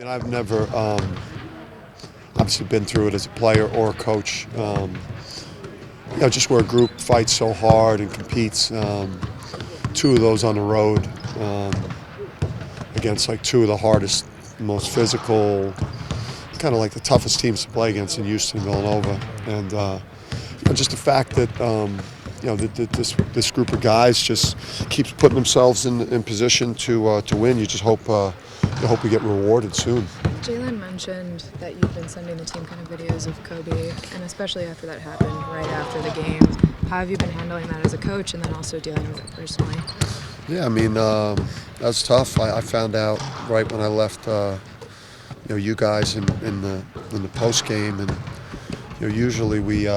I've never obviously been through it as a player or a coach. Just where a group fights so hard and competes. Two of those on the road against like two of the hardest, most physical, kind of like the toughest teams to play against in Houston and Villanova. And just the fact that this group of guys just keeps putting themselves in position to win. You just hope we get rewarded soon. Jalen mentioned that you've been sending the team kind of videos of Kobe, and especially after that happened, right after the game. How have you been handling that as a coach, and then also dealing with it personally? Yeah, that's tough. I found out right when I left, you guys in the post game, and usually we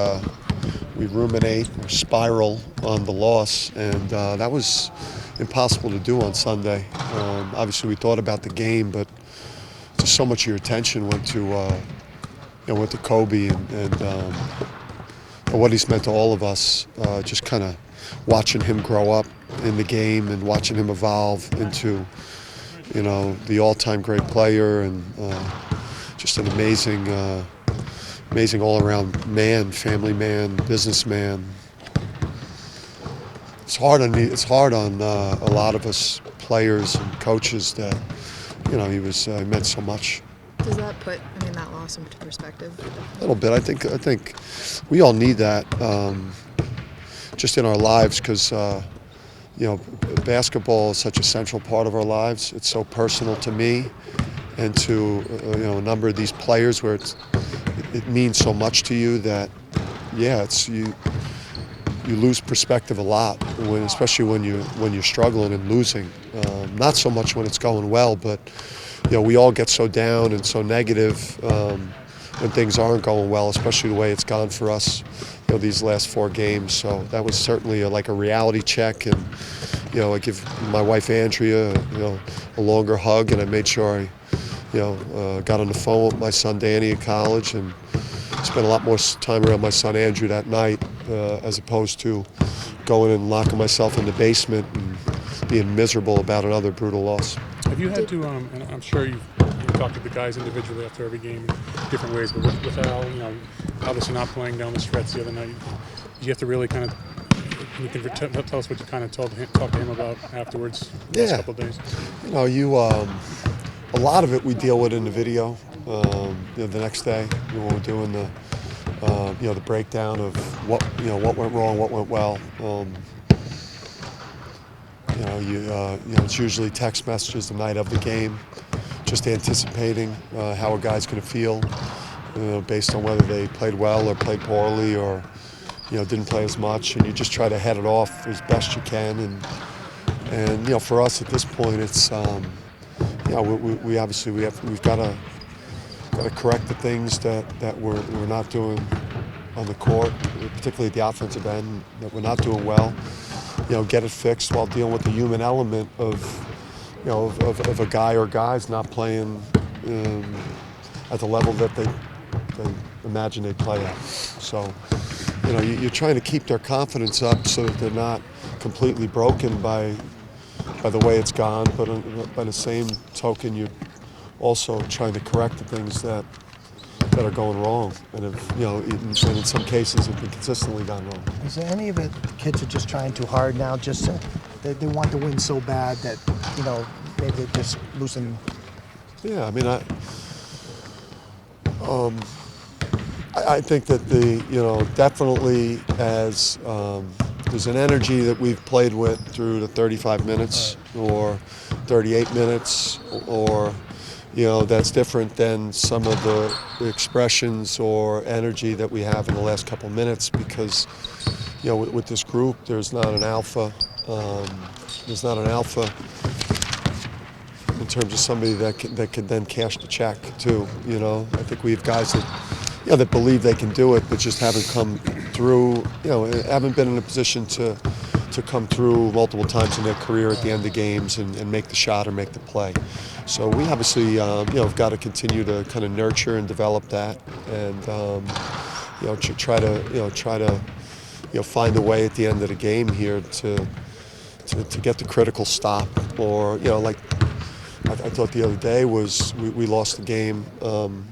ruminate or spiral on the loss, and that was impossible to do on Sunday. Obviously, we thought about the game, but just so much of your attention went to Kobe and what he's meant to all of us. Just kind of watching him grow up in the game and watching him evolve into, the all-time great player and just an amazing all-around man, family man, businessman. It's hard on a lot of us players and coaches that he meant so much. Does that put that loss into perspective? A little bit. I think we all need that just in our lives because basketball is such a central part of our lives. It's so personal to me and to a number of these players where it means so much to you that you lose perspective a lot, especially when you're struggling and losing. Not so much when it's going well, but we all get so down and so negative when things aren't going well, especially the way it's gone for us, these last 4 games. So that was certainly like a reality check, and I give my wife Andrea a longer hug, and I made sure I got on the phone with my son Danny in college and spent a lot more time around my son Andrew that night as opposed to going and locking myself in the basement and being miserable about another brutal loss. Have you had to, and I'm sure you've talked to the guys individually after every game in different ways, but with Al, obviously not playing down the stretch the other night, you have to really kind of, you can tell us what you kind of talked to him about afterwards the last couple of days. A lot of it we deal with in the video. The next day when we're doing the breakdown of what went wrong, what went well. It's usually text messages the night of the game, just anticipating how a guy's going to feel, based on whether they played well or played poorly or didn't play as much, and you just try to head it off as best you can. And for us at this point, it's we've got to correct the things that we're not doing on the court, particularly at the offensive end, that we're not doing well. Get it fixed while dealing with the human element of a guy or guys not playing at the level that they imagine they play at. So, you're trying to keep their confidence up so that they're not completely broken by the way it's gone, but by the same token, you're also trying to correct the things that are going wrong, and in some cases have been consistently gone wrong. Is there any of it kids are just trying too hard now? They want to win so bad that maybe they're just losing. Yeah, I think that definitely as there's an energy that we've played with through the 35 minutes or 38 minutes or. That's different than some of the expressions or energy that we have in the last couple of minutes because, with this group, there's not an alpha. There's not an alpha in terms of somebody that can then cash the check too. I think we have guys that believe they can do it, but just haven't come through. Haven't been in a position to come through multiple times in their career at the end of games and make the shot or make the play. So we obviously, have got to continue to kind of nurture and develop that, and try to find a way at the end of the game here to get the critical stop, or like I thought the other day was we lost the game when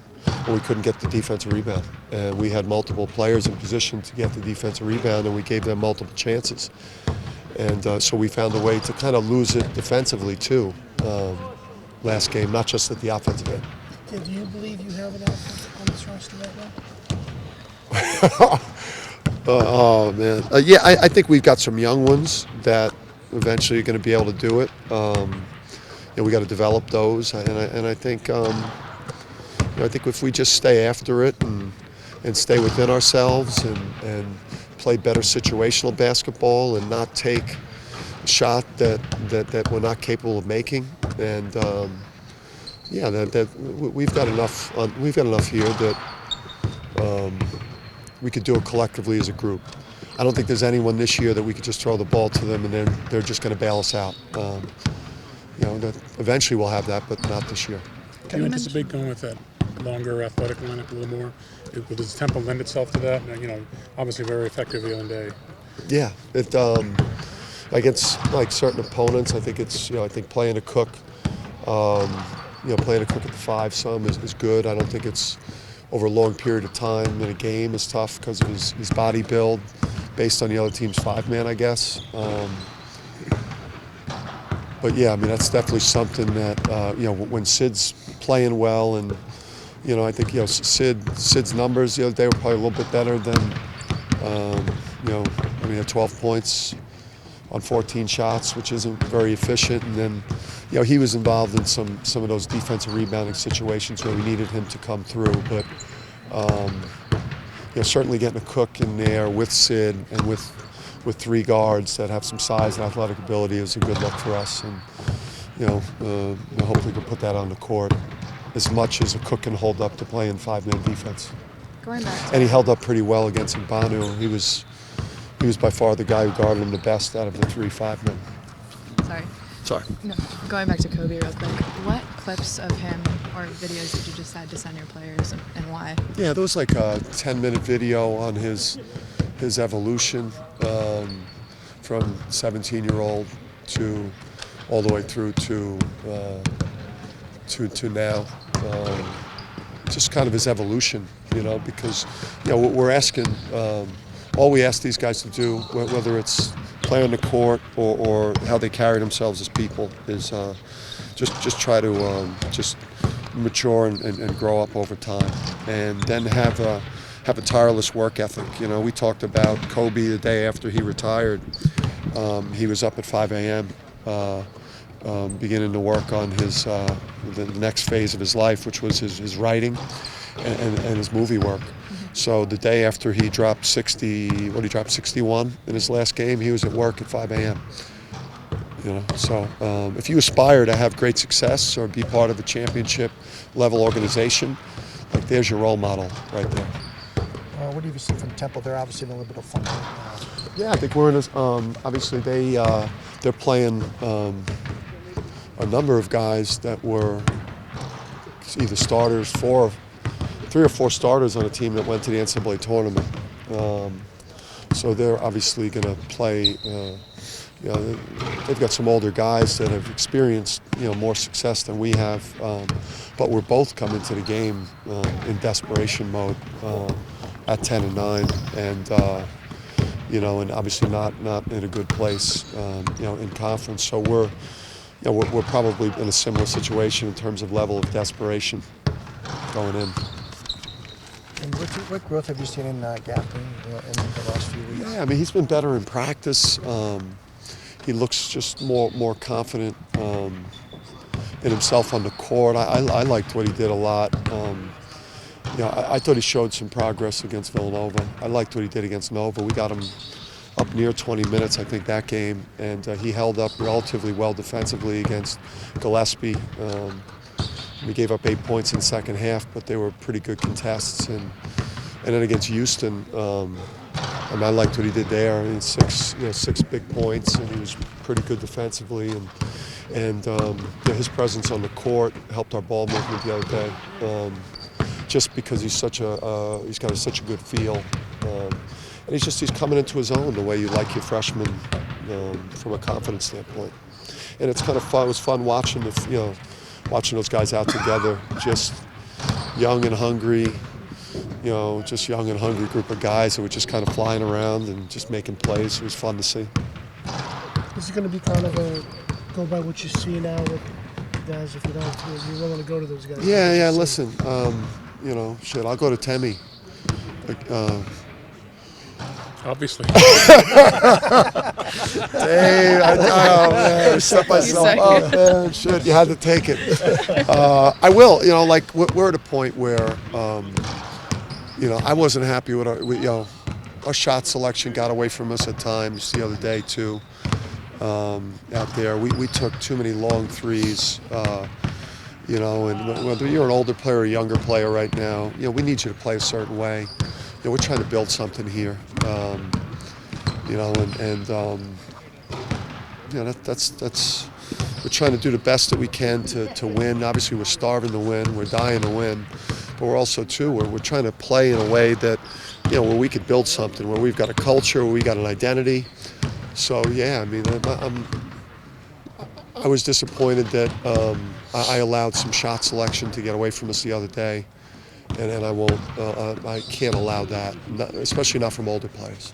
we couldn't get the defensive rebound. And we had multiple players in position to get the defensive rebound, and we gave them multiple chances. And so we found a way to kind of lose it defensively too last game, not just at the offensive end. Yeah, do you believe you have an offense on this roster right now? Oh man, yeah, I think we've got some young ones that eventually are going to be able to do it. We got to develop those, and I think I think if we just stay after it and stay within ourselves and play better situational basketball and not take a shot that we're not capable of making, and that we've got enough here that we could do it collectively as a group. I don't think there's anyone this year that we could just throw the ball to them and then they're just going to bail us out. That eventually we'll have that, but not this year. Do you anticipate going with that longer athletic lineup a little more? Does tempo lend itself to that? Obviously very effective the other day. Yeah, it against like certain opponents, I think it's I think playing a Cook, playing a Cook at the 5 some is good. I don't think it's over a long period of time in a game is tough because of his body build, based on the other team's 5-man, I guess. But yeah, I mean that's definitely something that when Sid's playing well, and I think Sid's numbers the other day were probably a little bit better than he had 12 points on 14 shots, which isn't very efficient, and then he was involved in some of those defensive rebounding situations where we needed him to come through, but certainly getting a Cook in there with Sid and with 3 guards that have some size and athletic ability is a good look for us, and hopefully we can put that on the court as much as a Cook can hold up to playing 5-man defense. Going back to And he held up pretty well against Mbanu. He was by far the guy who guarded him the best out of the 3 5-men. Sorry. No, going back to Kobe real quick. What clips of him or videos did you decide to send your players, and why? Yeah, there was like a 10-minute video on his evolution from 17-year-old to all the way through to now. Just kind of his evolution, because we're asking. All we ask these guys to do, whether it's play on the court or how they carry themselves as people, is just try to just mature and grow up over time, and then have a tireless work ethic. We talked about Kobe the day after he retired. He was up at 5 a.m. Beginning to work on his the next phase of his life, which was his writing and his movie work. So the day after he dropped 61 in his last game, he was at work at 5 a.m. So if you aspire to have great success or be part of a championship level organization, like there's your role model right there. What do you see from Temple? They're obviously in a little bit of fun right now. Yeah, I think we're in a, obviously they're playing a number of guys that were either starters, 3 or 4 starters on a team that went to the NCAA tournament. So they're obviously going to play. They've got some older guys that have experienced more success than we have, but we're both coming to the game in desperation mode at 10 and 9, and and obviously not in a good place in conference. So we're probably in a similar situation in terms of level of desperation going in. And what growth have you seen in Gaffney in the last few weeks? Yeah, I mean he's been better in practice. He looks just more confident in himself on the court. I liked what he did a lot. I thought he showed some progress against Villanova. I liked what he did against Nova. We got him up near 20 minutes, I think, that game, and he held up relatively well defensively against Gillespie. We gave up 8 points in the second half, but they were pretty good contests. And then against Houston, I liked what he did there. I mean, 6 big points, and he was pretty good defensively. And his presence on the court helped our ball movement the other day. Just because he's got such a good feel, and he's coming into his own the way you like your freshman from a confidence standpoint. And it's kind of fun. It was fun watching watching those guys out together, just young and hungry, just young and hungry group of guys that were just kind of flying around and just making plays. It was fun to see. Is it going to be kind of a go by what you see now with guys if you don't, if you're willing to go to those guys? Yeah, listen, shit, I'll go to Temi. Obviously. Hey, I set myself up, man. Shit, you had to take it. I will. We're at a point where, I wasn't happy with our shot selection got away from us at times the other day too. Out there, we took too many long threes. And whether you're an older player or a younger player right now, we need you to play a certain way. We're trying to build something here. That's we're trying to do the best that we can to win. Obviously, we're starving to win, we're dying to win, but we're also we're trying to play in a way that where we could build something, where we've got a culture, where we got an identity. So yeah, I mean, I was disappointed that I allowed some shot selection to get away from us the other day, and I won't. I can't allow that, especially not from older players.